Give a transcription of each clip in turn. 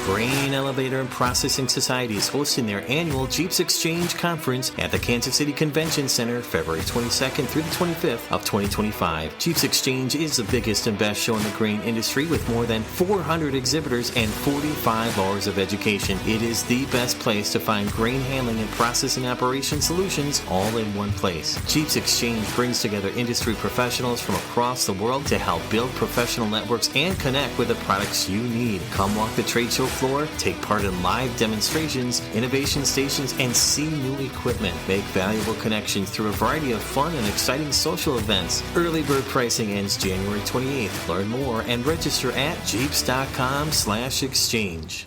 Grain Elevator and Processing Society is hosting their annual Jeeps Exchange Conference at the Kansas City Convention Center, February 22nd through the 25th of 2025. Jeeps Exchange is the biggest and best show in the grain industry with more than 400 exhibitors and 45 hours of education. It is the best place to find grain handling and processing operation solutions all in one place. Jeeps Exchange brings together industry professionals from across the world to help build professional networks and connect with the products you need. Come walk the trade show floor, take part in live demonstrations, innovation stations, and see new equipment. Make valuable connections through a variety of fun and exciting social events. Early bird pricing ends January 28th. Learn more and register at jeeps.com/exchange.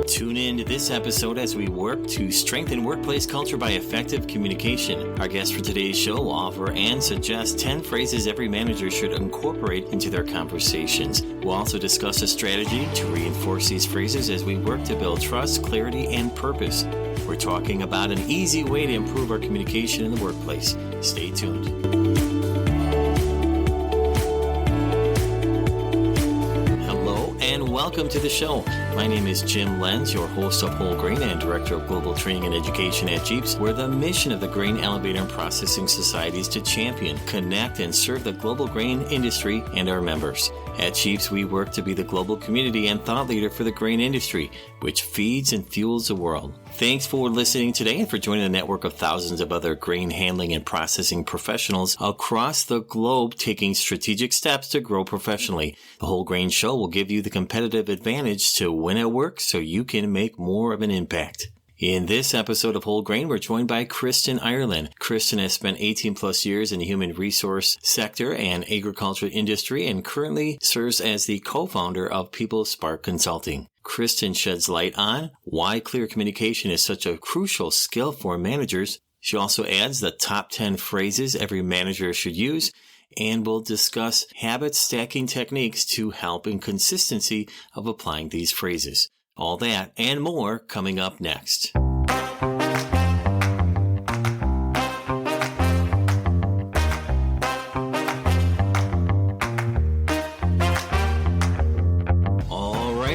Tune in to this episode as we work to strengthen workplace culture by effective communication. Our guests for today's show will offer and suggest 10 phrases every manager should incorporate into their conversations. We'll also discuss a strategy to reinforce these phrases as we work to build trust, clarity, and purpose. We're talking about an easy way to improve our communication in the workplace. Stay tuned. And welcome to the show. My name is Jim Lenz, your host of Whole Grain and Director of Global Training and Education at Jeeps, where the mission of the Grain Elevator and Processing Society is to champion, connect, and serve the global grain industry and our members. At Jeeps, we work to be the global community and thought leader for the grain industry, which feeds and fuels the world. Thanks for listening today and for joining the network of thousands of other grain handling and processing professionals across the globe taking strategic steps to grow professionally. The Whole Grain Show will give you the competitive advantage to win at work so you can make more of an impact. In this episode of Whole Grain, we're joined by Kristin Ireland. Kristen has spent 18 plus years in the human resource sector and agricultural industry and currently serves as the co-founder of PeopleSpark Consulting. Kristen sheds light on why clear communication is such a crucial skill for managers. She also adds the top 10 phrases every manager should use, and we'll discuss habit stacking techniques to help in consistency of applying these phrases. All that and more coming up next.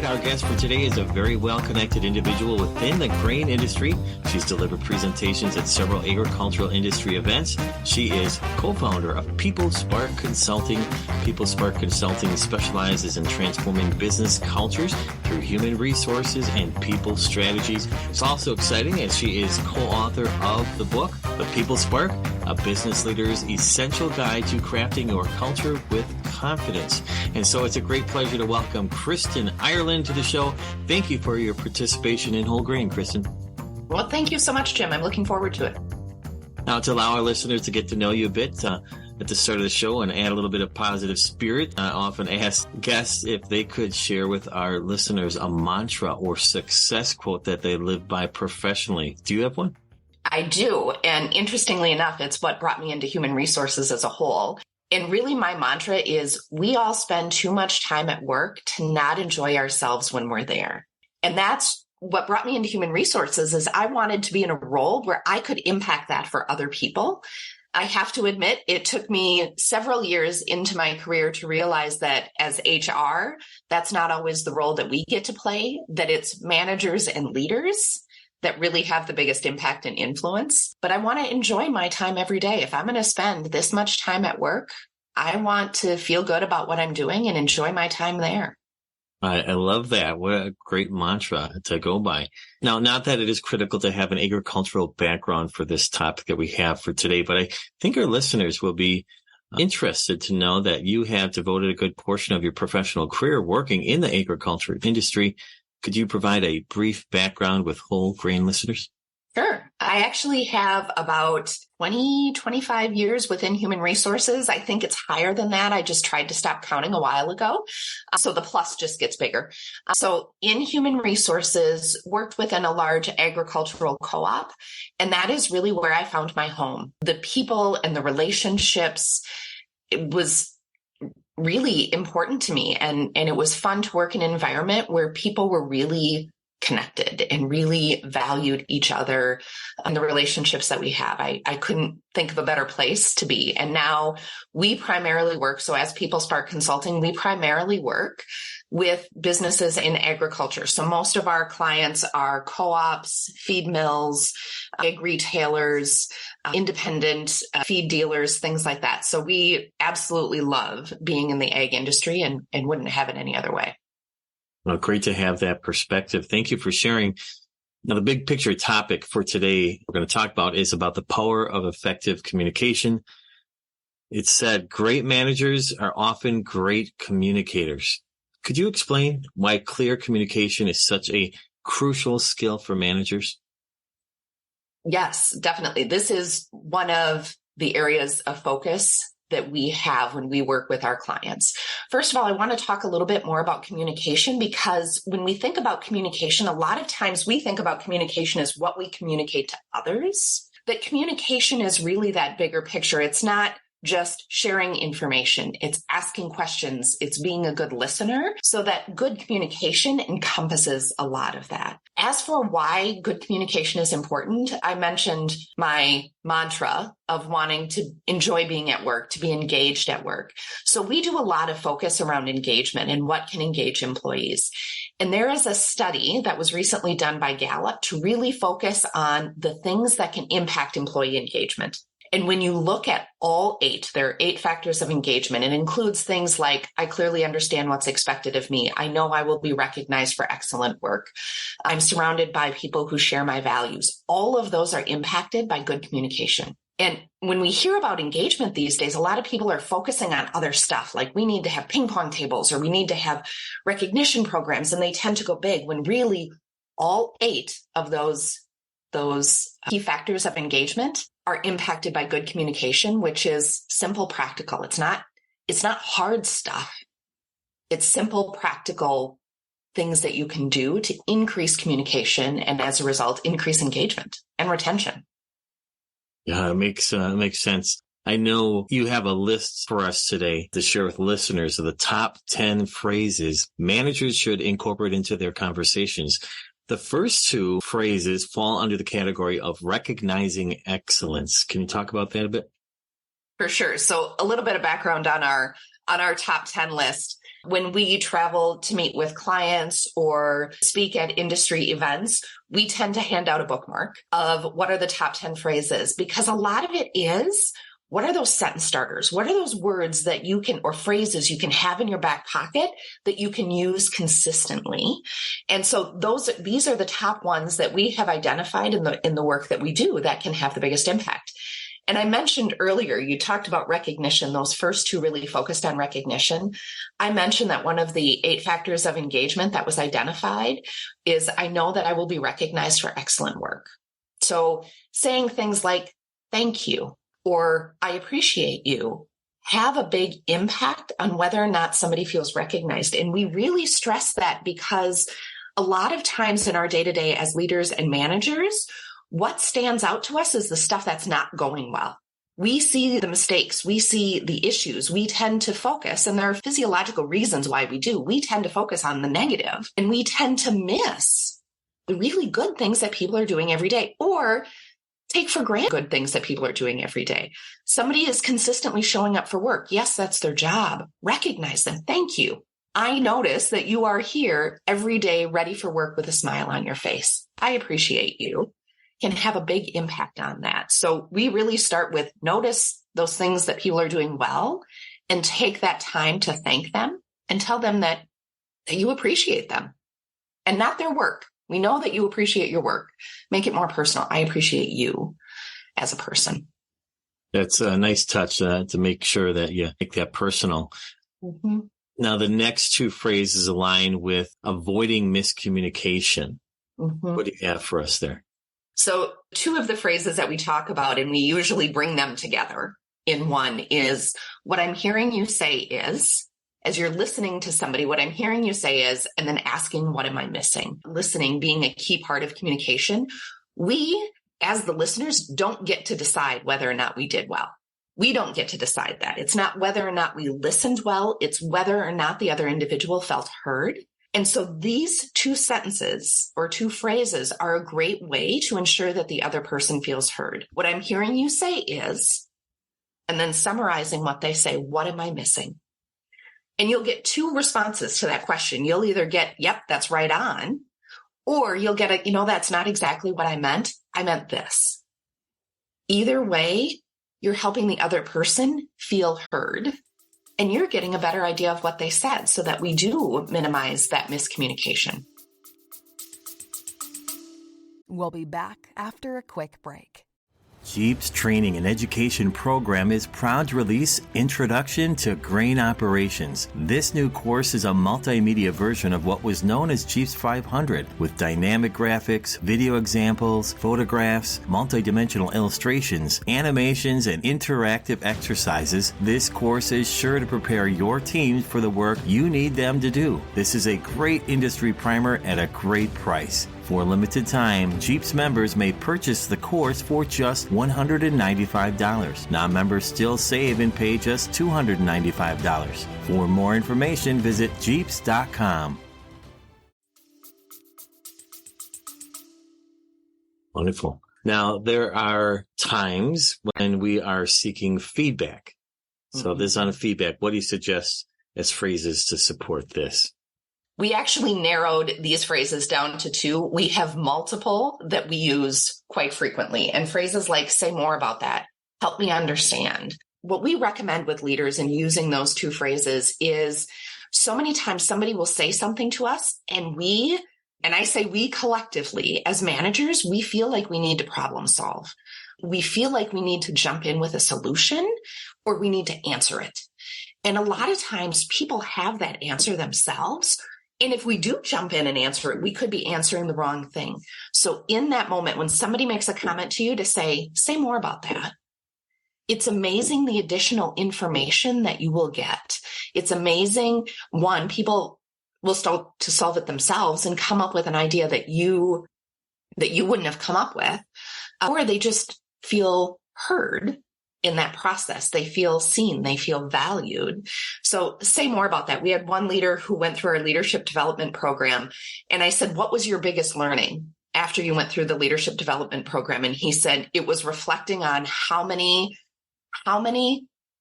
Our guest for today is a very well-connected individual within the grain industry. She's delivered presentations at several agricultural industry events. She is co-founder of PeopleSpark Consulting. PeopleSpark Consulting specializes in transforming business cultures through human resources and people strategies. It's also exciting as she is co-author of the book, The PeopleSpark, a business leader's essential guide to crafting your culture with confidence. And so it's a great pleasure to welcome Kristin Ireland to the show. Thank you for your participation in Whole Grain, Kristen. Well, thank you so much, Jim. I'm looking forward to it. Now, to allow our listeners to get to know you a bit at the start of the show and add a little bit of positive spirit, I often ask guests if they could share with our listeners a mantra or success quote that they live by professionally. Do you have one? I do. And interestingly enough, it's what brought me into human resources as a whole. And really, my mantra is we all spend too much time at work to not enjoy ourselves when we're there. And that's what brought me into human resources is I wanted to be in a role where I could impact that for other people. I have to admit, it took me several years into my career to realize that as HR, that's not always the role that we get to play, that it's managers and leaders that really have the biggest impact and influence. But I want to enjoy my time every day. If I'm going to spend this much time at work, I want to feel good about what I'm doing and enjoy my time there. I love that. What a great mantra to go by. Now, not that it is critical to have an agricultural background for this topic that we have for today, but I think our listeners will be interested to know that you have devoted a good portion of your professional career working in the agriculture industry. Could you provide a brief background with Whole Grain listeners? Sure. I actually have about 25 years within human resources. I think it's higher than that. I just tried to stop counting a while ago. So the plus just gets bigger. So in human resources, worked within a large agricultural co-op. And that is really where I found my home. The people and the relationships, it was really important to me. And it was fun to work in an environment where people were really connected and really valued each other and the relationships that we have. I couldn't think of a better place to be. And now we primarily work. So as People Spark Consulting, we primarily work with businesses in agriculture. So most of our clients are co-ops, feed mills, egg retailers, independent feed dealers, things like that. So we absolutely love being in the ag industry and wouldn't have it any other way. Well, great to have that perspective. Thank you for sharing. Now, the big picture topic for today we're going to talk about is about the power of effective communication. It said great managers are often great communicators. Could you explain why clear communication is such a crucial skill for managers? Yes, definitely. This is one of the areas of focus that we have when we work with our clients. First of all, I want to talk a little bit more about communication, because when we think about communication, a lot of times we think about communication as what we communicate to others. But communication is really that bigger picture. It's not just sharing information. It's asking questions. It's being a good listener, so that good communication encompasses a lot of that. As for why good communication is important, I mentioned my mantra of wanting to enjoy being at work, to be engaged at work. So we do a lot of focus around engagement and what can engage employees. And there is a study that was recently done by Gallup to really focus on the things that can impact employee engagement. And when you look at all 8, there are 8 factors of engagement. It includes things like, I clearly understand what's expected of me. I know I will be recognized for excellent work. I'm surrounded by people who share my values. All of those are impacted by good communication. And when we hear about engagement these days, a lot of people are focusing on other stuff, like we need to have ping pong tables or we need to have recognition programs, and they tend to go big, when really all 8 of those key factors of engagement are impacted by good communication, which is simple, practical. It's not hard stuff. It's simple, practical things that you can do to increase communication and, as a result, increase engagement and retention. Yeah, it makes sense. I know you have a list for us today to share with listeners of the top 10 phrases managers should incorporate into their conversations. The first 2 phrases fall under the category of recognizing excellence. Can you talk about that a bit? For sure. So a little bit of background on our top 10 list. When we travel to meet with clients or speak at industry events, we tend to hand out a bookmark of what are the top 10 phrases, because a lot of it is, what are those sentence starters? What are those words that you can, or phrases you can have in your back pocket that you can use consistently? And so these are the top ones that we have identified in the work that we do that can have the biggest impact. And I mentioned earlier, you talked about recognition. Those first 2 really focused on recognition. I mentioned that one of the 8 factors of engagement that was identified is, I know that I will be recognized for excellent work. So saying things like, thank you, or I appreciate you, have a big impact on whether or not somebody feels recognized. And we really stress that because a lot of times in our day-to-day as leaders and managers, what stands out to us is the stuff that's not going well. We see the mistakes, we see the issues, we tend to focus, and there are physiological reasons why we do. We tend to focus on the negative, and we tend to miss the really good things that people are doing every day, or take for granted good things that people are doing every day. Somebody is consistently showing up for work. Yes, that's their job. Recognize them. Thank you. I notice that you are here every day, ready for work with a smile on your face. I appreciate you. Can have a big impact on that. So we really start with, notice those things that people are doing well and take that time to thank them and tell them that you appreciate them and not their work. We know that you appreciate your work. Make it more personal. I appreciate you as a person. That's a nice touch to make sure that you make that personal. Mm-hmm. Now, the next 2 phrases align with avoiding miscommunication. Mm-hmm. What do you have for us there? So 2 of the phrases that we talk about, and we usually bring them together in one, is what I'm hearing you say is, as you're listening to somebody, what I'm hearing you say is, and then asking, what am I missing? Listening being a key part of communication. We, as the listeners, don't get to decide whether or not we did well. We don't get to decide that. It's not whether or not we listened well. It's whether or not the other individual felt heard And so these two sentences or two phrases are a great way to ensure that the other person feels heard. What I'm hearing you say is, and then summarizing what they say, what am I missing? And you'll get two responses to that question. You'll either get, yep, that's right on, or you'll get a, that's not exactly what I meant. I meant this. Either way, you're helping the other person feel heard. And you're getting a better idea of what they said so that we do minimize that miscommunication. We'll be back after a quick break. Jeep's training and education program is proud to release Introduction to Grain Operations. This new course is a multimedia version of what was known as Jeep's 500, with dynamic graphics, video examples, photographs, multidimensional illustrations, animations, and interactive exercises. This course is sure to prepare your team for the work you need them to do. This is a great industry primer at a great price. For a limited time, Jeep's members may purchase the course for just $195. Non-members still save and pay just $295. For more information, visit Jeeps.com. Wonderful. Now, there are times when we are seeking feedback. So this is on feedback. What do you suggest as phrases to support this? We actually narrowed these phrases down to two. We have multiple that we use quite frequently, and phrases like, say more about that, help me understand. What we recommend with leaders in using those two phrases is so many times somebody will say something to us and I say we collectively as managers, we feel like we need to problem solve. We feel like we need to jump in with a solution or we need to answer it. And a lot of times people have that answer themselves. And if we do jump in and answer it, we could be answering the wrong thing. So in that moment, when somebody makes a comment to you to say more about that, it's amazing the additional information that you will get. It's amazing. One, people will start to solve it themselves and come up with an idea that you wouldn't have come up with, or they just feel heard in that process. They feel seen, they feel valued. So say more about that. We had one leader who went through our leadership development program. And I said, what was your biggest learning after you went through the leadership development program? And he said, it was reflecting on how many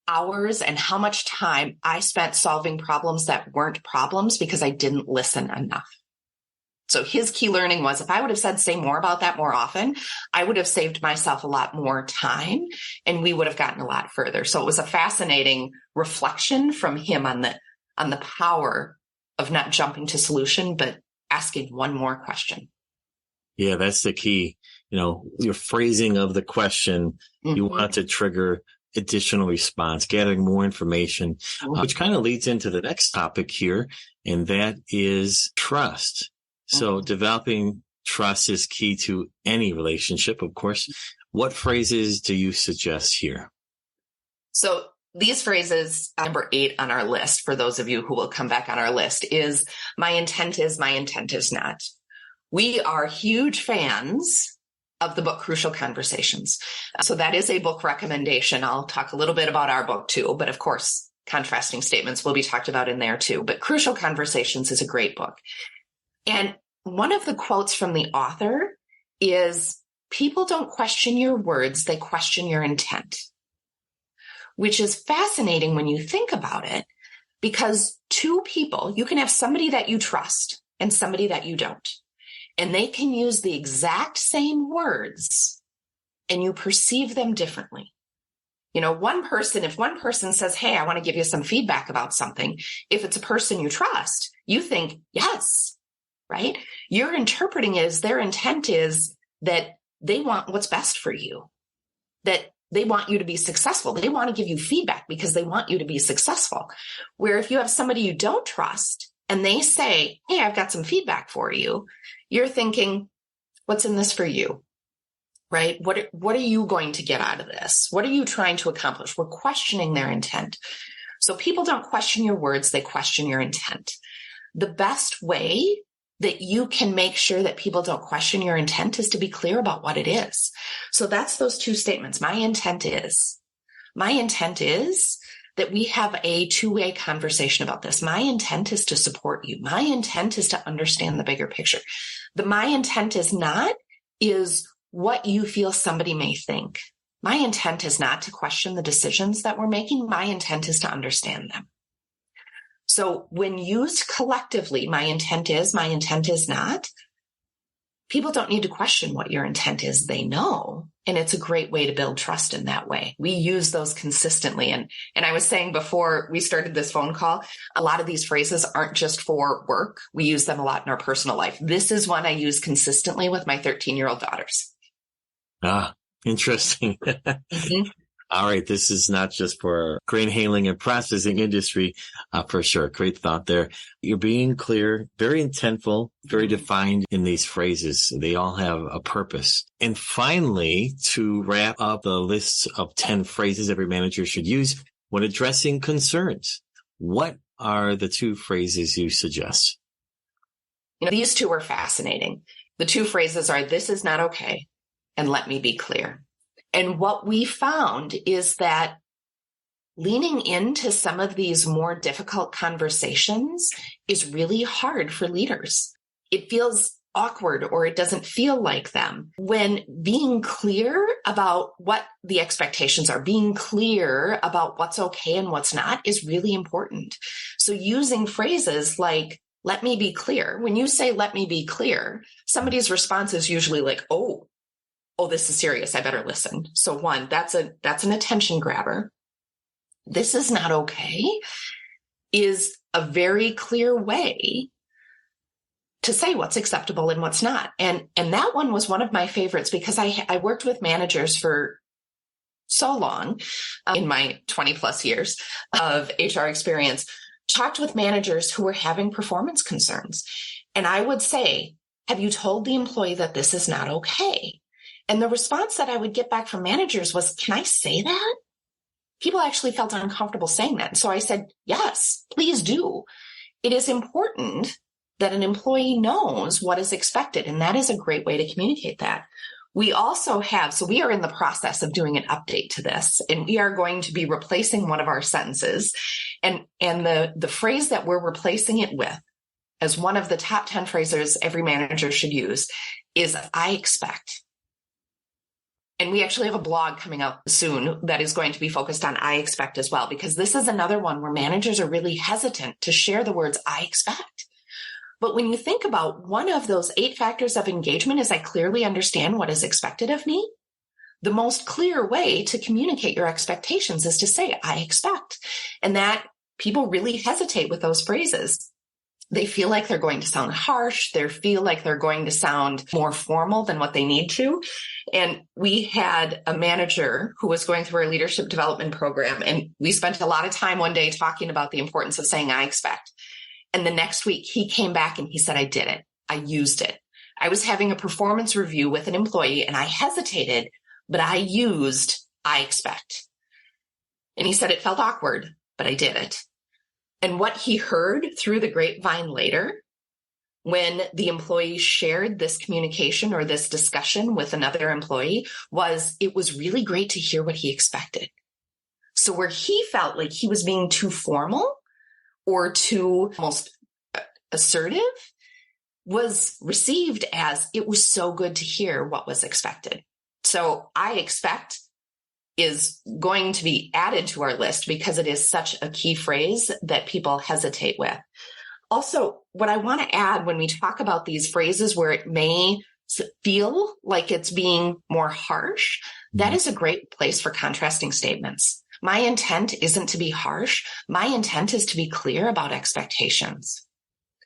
hours and how much time I spent solving problems that weren't problems because I didn't listen enough. So his key learning was, if I would have said, say more about that more often, I would have saved myself a lot more time and we would have gotten a lot further. So it was a fascinating reflection from him on the power of not jumping to solution, but asking one more question. Yeah, that's the key. Your phrasing of the question, you want to trigger additional response, gathering more information, which kind of leads into the next topic here, and that is trust. So developing trust is key to any relationship, of course. What phrases do you suggest here? So these phrases, number 8 on our list, for those of you who will come back on our list, is my intent is not. We are huge fans of the book Crucial Conversations. So that is a book recommendation. I'll talk a little bit about our book too, but of course, contrasting statements will be talked about in there too. But Crucial Conversations is a great book. And one of the quotes from the author is, people don't question your words, they question your intent, which is fascinating when you think about it, because two people, you can have somebody that you trust and somebody that you don't, and they can use the exact same words and you perceive them differently. If one person says, hey, I want to give you some feedback about something, if it's a person you trust, you think, yes. Right? You're interpreting it as their intent is that they want what's best for you, that they want you to be successful. They want to give you feedback because they want you to be successful. Where if you have somebody you don't trust and they say, hey, I've got some feedback for you, you're thinking, what's in this for you? Right? What are you going to get out of this? What are you trying to accomplish? We're questioning their intent. So people don't question your words, they question your intent. The best way that you can make sure that people don't question your intent is to be clear about what it is. So that's those two statements. My intent is that we have a two-way conversation about this. My intent is to support you. My intent is to understand the bigger picture. The my intent is not is what you feel somebody may think. My intent is not to question the decisions that we're making. My intent is to understand them. So when used collectively, my intent is not, people don't need to question what your intent is. They know. And it's a great way to build trust in that way. We use those consistently. And I was saying before we started this phone call, a lot of these phrases aren't just for work. We use them a lot in our personal life. This is one I use consistently with my 13-year-old daughters. Ah, interesting. Mm-hmm. All right. This is not just for grain handling and processing industry, for sure. Great thought there. You're being clear, very intentful, very defined in these phrases. They all have a purpose. And finally, to wrap up the list of 10 phrases every manager should use when addressing concerns, what are the 2 phrases you suggest? These 2 are fascinating. The 2 phrases are, this is not okay, and let me be clear. And what we found is that leaning into some of these more difficult conversations is really hard for leaders. It feels awkward or it doesn't feel like them. When being clear about what the expectations are, being clear about what's okay and what's not is really important. So using phrases like, let me be clear. When you say, let me be clear, somebody's response is usually like, oh, this is serious. I better listen. So one, that's an attention grabber. This is not okay is a very clear way to say what's acceptable and what's not. And that one was one of my favorites because I worked with managers for so long in my 20 plus years of HR experience, talked with managers who were having performance concerns. And I would say, have you told the employee that this is not okay? And the response that I would get back from managers was, can I say that? People actually felt uncomfortable saying that. And so I said, yes, please do. It is important that an employee knows what is expected. And that is a great way to communicate that. We also have, so we are in the process of doing an update to this, and we are going to be replacing one of our sentences. And the phrase that we're replacing it with as one of the top 10 phrases every manager should use is, I expect. And we actually have a blog coming out soon that is going to be focused on I expect as well, because this is another one where managers are really hesitant to share the words I expect. But when you think about one of those 8 factors of engagement is I clearly understand what is expected of me. The most clear way to communicate your expectations is to say I expect. And that people really hesitate with those phrases. They feel like they're going to sound harsh. They feel like they're going to sound more formal than what they need to. And we had a manager who was going through our leadership development program, and we spent a lot of time one day talking about the importance of saying, I expect. And the next week he came back and he said, I did it. I used it. I was having a performance review with an employee and I hesitated, but I used, I expect. And he said it felt awkward, but I did it. And what he heard through the grapevine later, when the employee shared this communication or this discussion with another employee, was it was really great to hear what he expected. So where he felt like he was being too formal or too almost assertive was received as it was so good to hear what was expected. So I expect is going to be added to our list because it is such a key phrase that people hesitate with. Also, what I want to add when we talk about these phrases where it may feel like it's being more harsh, that is a great place for contrasting statements. My intent isn't to be harsh. My intent is to be clear about expectations.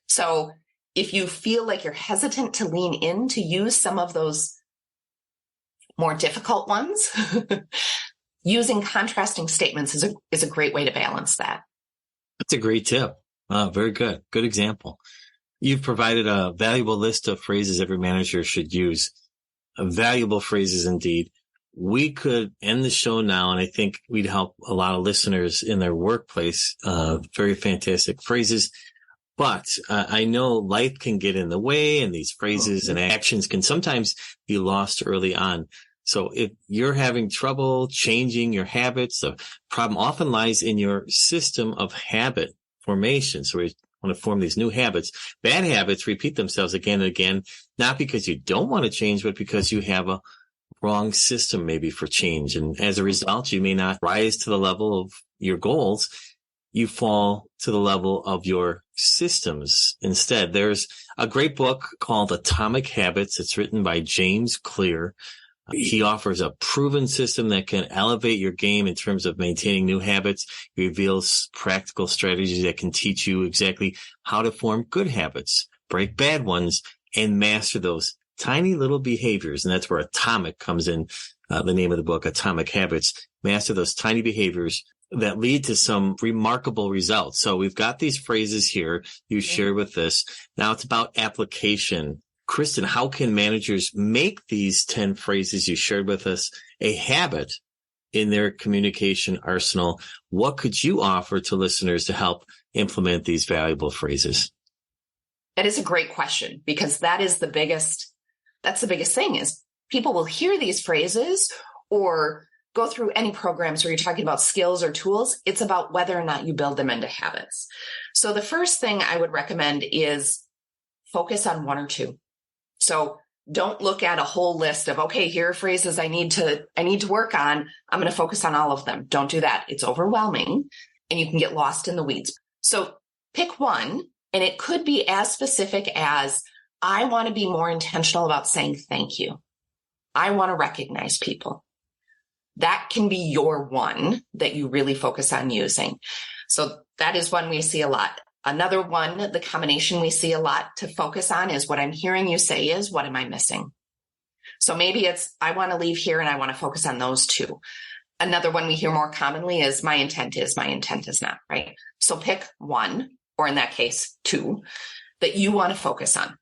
So if you feel like you're hesitant to lean in to use some of those more difficult ones, using contrasting statements is a great way to balance that. That's a great tip. Very good. Good example. You've provided a valuable list of phrases every manager should use. Valuable phrases indeed. We could end the show now, and I think we'd help a lot of listeners in their workplace. Very fantastic phrases. But I know life can get in the way, and these phrases and actions can sometimes be lost early on. So if you're having trouble changing your habits, the problem often lies in your system of habit formation. So we want to form these new habits. Bad habits repeat themselves again and again, not because you don't want to change, but because you have a wrong system maybe for change. And as a result, you may not rise to the level of your goals. You fall to the level of your systems instead. There's a great book called Atomic Habits. It's written by James Clear. He offers a proven system that can elevate your game in terms of maintaining new habits. He reveals practical strategies that can teach you exactly how to form good habits, break bad ones, and master those tiny little behaviors. And that's where Atomic comes in, the name of the book, Atomic Habits. Master those tiny behaviors that lead to some remarkable results. So we've got these phrases here you share with us. Now it's about application. Kristen, how can managers make these 10 phrases you shared with us a habit in their communication arsenal? What could you offer to listeners to help implement these valuable phrases? That is a great question, because that's the biggest thing is people will hear these phrases or go through any programs where you're talking about skills or tools. It's about whether or not you build them into habits. So the first thing I would recommend is focus on one or two. So don't look at a whole list of, okay, here are phrases I need to work on. I'm going to focus on all of them. Don't do that. It's overwhelming and you can get lost in the weeds. So pick one, and it could be as specific as, I want to be more intentional about saying thank you. I want to recognize people. That can be your one that you really focus on using. So that is one we see a lot. Another one, the combination we see a lot to focus on is, what I'm hearing you say is, what am I missing? So maybe it's, I want to leave here and I want to focus on those two. Another one we hear more commonly is, my intent is not, right? So pick one, or in that case, two, that you want to focus on.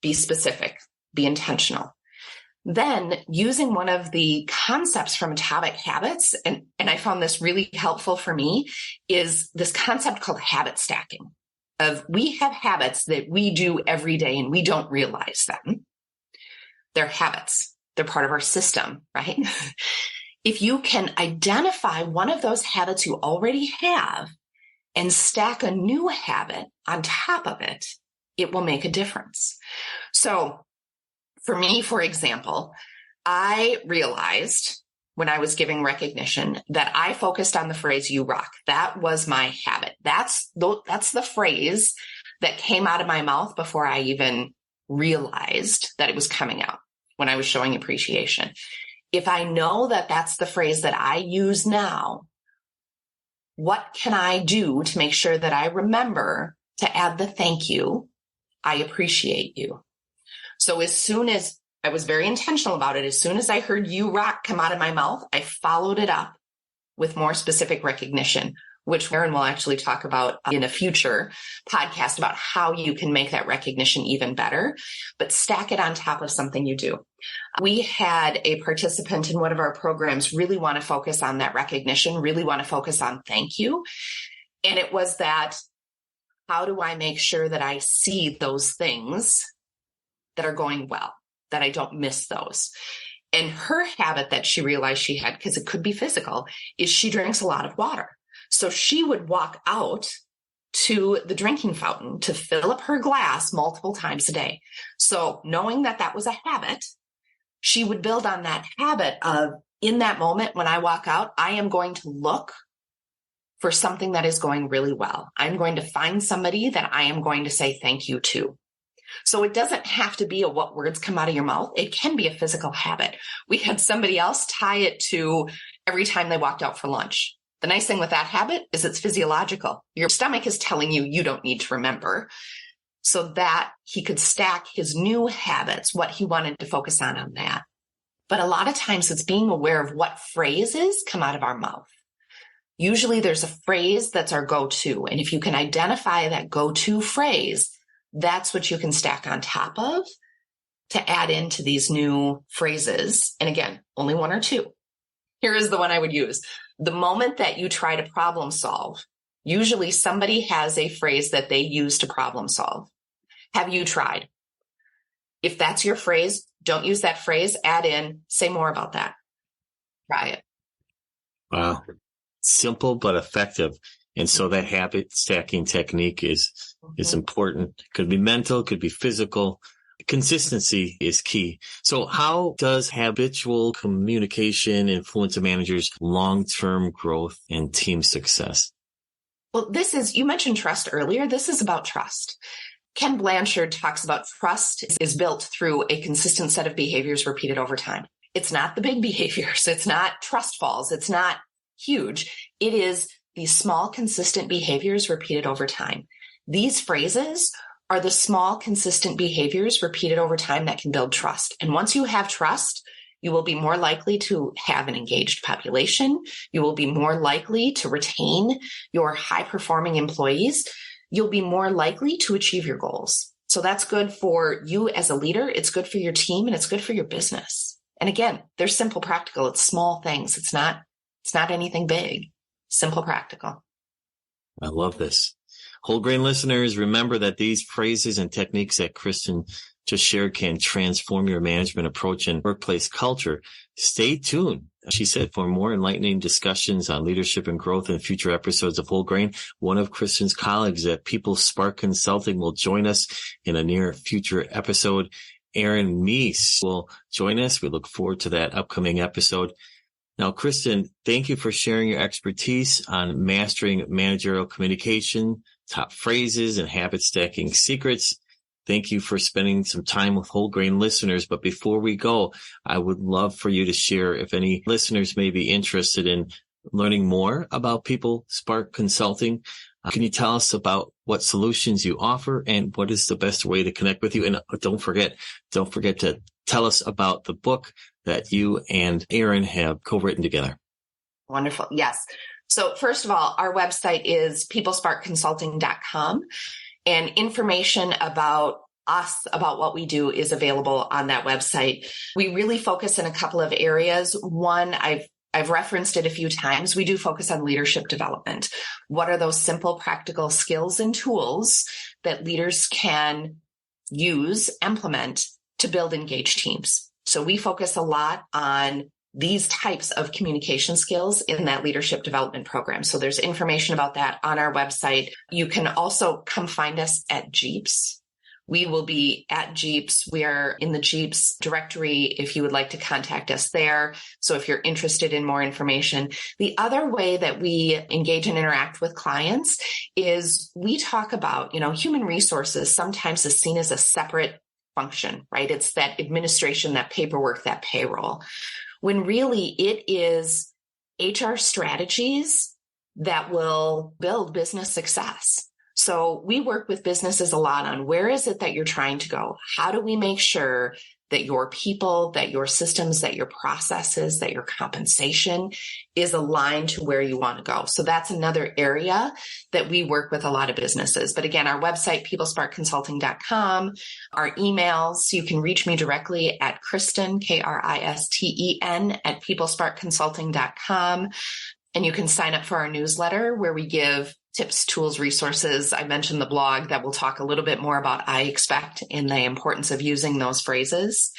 Be specific, be intentional. Then using one of the concepts from Atomic Habits, and I found this really helpful for me, is this concept called habit stacking. We have habits that we do every day and we don't realize them. They're habits. They're part of our system, right? If you can identify one of those habits you already have and stack a new habit on top of it, it will make a difference. So for me, for example, I realized when I was giving recognition that I focused on the phrase, you rock. That was my habit. That's the phrase that came out of my mouth before I even realized that it was coming out when I was showing appreciation. If I know that that's the phrase that I use now, what can I do to make sure that I remember to add the thank you? I appreciate you. So as soon as I was very intentional about it, as soon as I heard you rock come out of my mouth, I followed it up with more specific recognition, which Aaron will actually talk about in a future podcast about how you can make that recognition even better, but stack it on top of something you do. We had a participant in one of our programs really want to focus on that recognition, really want to focus on thank you. And it was that, how do I make sure that I see those things that are going well, that I don't miss those? And her habit that she realized she had, because it could be physical, is she drinks a lot of water. So she would walk out to the drinking fountain to fill up her glass multiple times a day. So knowing that that was a habit, she would build on that habit of, in that moment when I walk out, I am going to look for something that is going really well. I'm going to find somebody that I am going to say thank you to. So it doesn't have to be a what words come out of your mouth. It can be a physical habit. We had somebody else tie it to every time they walked out for lunch. The nice thing with that habit is it's physiological. Your stomach is telling you you don't need to remember, so that he could stack his new habits, what he wanted to focus on that. But a lot of times it's being aware of what phrases come out of our mouth. Usually there's a phrase that's our go-to. And if you can identify that go-to phrase, that's what you can stack on top of to add into these new phrases. And again, only one or two. Here is the one I would use. The moment that you try to problem solve, usually somebody has a phrase that they use to problem solve. Have you tried? If that's your phrase, don't use that phrase, add in, say more about that. Try it. Wow. Simple but effective. And so that habit stacking technique is important. Could be mental, could be physical. Consistency is key. So how does habitual communication influence a manager's long-term growth and team success? Well, you mentioned trust earlier. This is about trust. Ken Blanchard talks about trust is built through a consistent set of behaviors repeated over time. It's not the big behaviors. It's not trust falls. It's not huge. It is these small, consistent behaviors repeated over time. These phrases are the small, consistent behaviors repeated over time that can build trust. And once you have trust, you will be more likely to have an engaged population. You will be more likely to retain your high-performing employees. You'll be more likely to achieve your goals. So that's good for you as a leader. It's good for your team, and it's good for your business. And again, they're simple, practical. It's small things. It's not anything big. Simple, practical. I love this. Whole grain listeners, remember that these phrases and techniques that Kristen just shared can transform your management approach and workplace culture. Stay tuned, she said, for more enlightening discussions on leadership and growth in future episodes of Whole Grain. One of Kristen's colleagues at People Spark Consulting will join us in a near future episode. Erin Meese will join us. We look forward to that upcoming episode. Now, Kristen, thank you for sharing your expertise on mastering managerial communication, top phrases, and habit stacking secrets. Thank you for spending some time with Whole Grain listeners. But before we go, I would love for you to share if any listeners may be interested in learning more about People Spark Consulting. Can you tell us about what solutions you offer and what is the best way to connect with you? And don't forget to tell us about the book that you and Erin have co-written together. Wonderful. Yes. So first of all, our website is peoplesparkconsulting.com, and information about us, about what we do, is available on that website. We really focus in a couple of areas. One, I've referenced it a few times. We do focus on leadership development. What are those simple, practical skills and tools that leaders can use, implement to build engaged teams? So we focus a lot on these types of communication skills in that leadership development program. So there's information about that on our website. You can also come find us at Jeeps. We will be at Jeeps. We are in the Jeeps directory if you would like to contact us there. So if you're interested in more information. The other way that we engage and interact with clients is we talk about, human resources sometimes is seen as a separate function, right? It's that administration, that paperwork, that payroll, when really it is HR strategies that will build business success. So we work with businesses a lot on where is it that you're trying to go? How do we make sure that your people, that your systems, that your processes, that your compensation is aligned to where you want to go? So that's another area that we work with a lot of businesses. But again, our website, peoplesparkconsulting.com, our emails, you can reach me directly at Kristen, Kristen, at peoplesparkconsulting.com. And you can sign up for our newsletter where we give tips, tools, resources. I mentioned the blog that will talk a little bit more about I expect and the importance of using those phrases.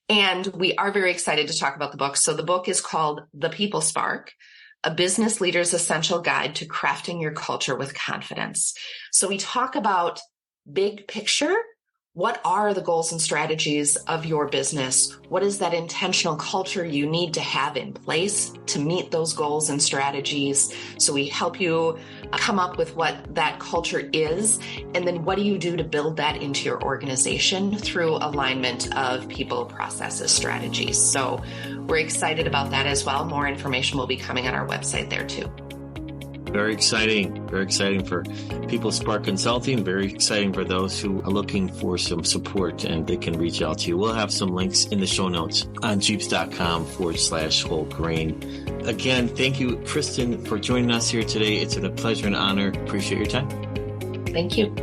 And we are very excited to talk about the book. So the book is called The People Spark, A Business Leader's Essential Guide to Crafting Your Culture with Confidence. So we talk about big picture. What are the goals and strategies of your business? What is that intentional culture you need to have in place to meet those goals and strategies? So we help you come up with what that culture is, and then what do you do to build that into your organization through alignment of people, processes, strategies. So we're excited about that as well. More information will be coming on our website there too. Very exciting for People Spark Consulting. Very exciting for those who are looking for some support, and they can reach out to you. We'll have some links in the show notes on jeeps.com/whole grain. Again, thank you, Kristen, for joining us here today. It's been a pleasure and honor. Appreciate your time. Thank you.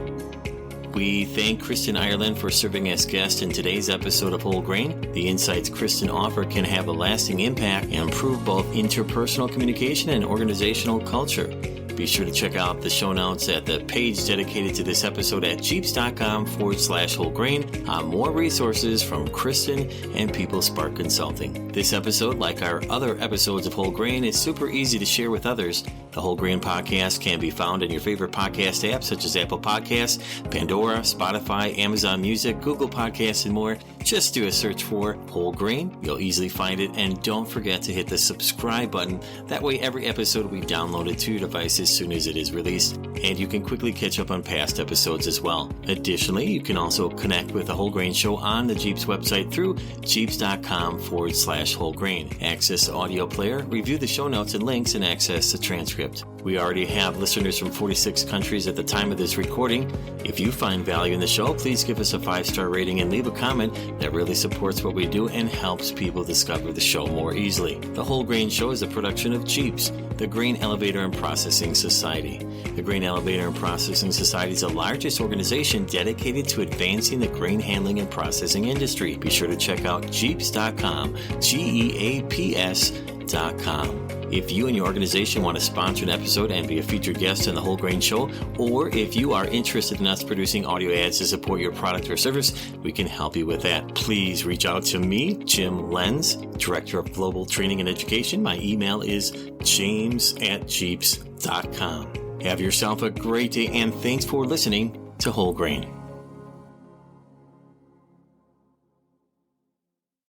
We thank Kristin Ireland for serving as guest in today's episode of Whole Grain. The insights Kristen offers can have a lasting impact and improve both interpersonal communication and organizational culture. Be sure to check out the show notes at the page dedicated to this episode at jeeps.com/whole grain on more resources from Kristen and People Spark Consulting. This episode, like our other episodes of Whole Grain, is super easy to share with others. The Whole Grain Podcast can be found in your favorite podcast apps such as Apple Podcasts, Pandora, Spotify, Amazon Music, Google Podcasts, and more. Just do a search for Whole Grain. You'll easily find it, and don't forget to hit the subscribe button. That way every episode will be downloaded to your device as soon as it is released, and you can quickly catch up on past episodes as well. Additionally, you can also connect with the Whole Grain Show on the Jeeps website through jeeps.com/whole grain. Access the audio player, review the show notes and links, and access the transcript. We already have listeners from 46 countries at the time of this recording. If you find value in the show, please give us a 5-star rating and leave a comment. That really supports what we do and helps people discover the show more easily. The Whole Grain Show is a production of Jeeps, the Grain Elevator and Processing Society. The Grain Elevator and Processing Society is the largest organization dedicated to advancing the grain handling and processing industry. Be sure to check out jeeps.com, GEAPS.com. If you and your organization want to sponsor an episode and be a featured guest on the Whole Grain Show, or if you are interested in us producing audio ads to support your product or service, we can help you with that. Please reach out to me, Jim Lenz, Director of Global Training and Education. My email is james@jeeps.com. Have yourself a great day, and thanks for listening to Whole Grain.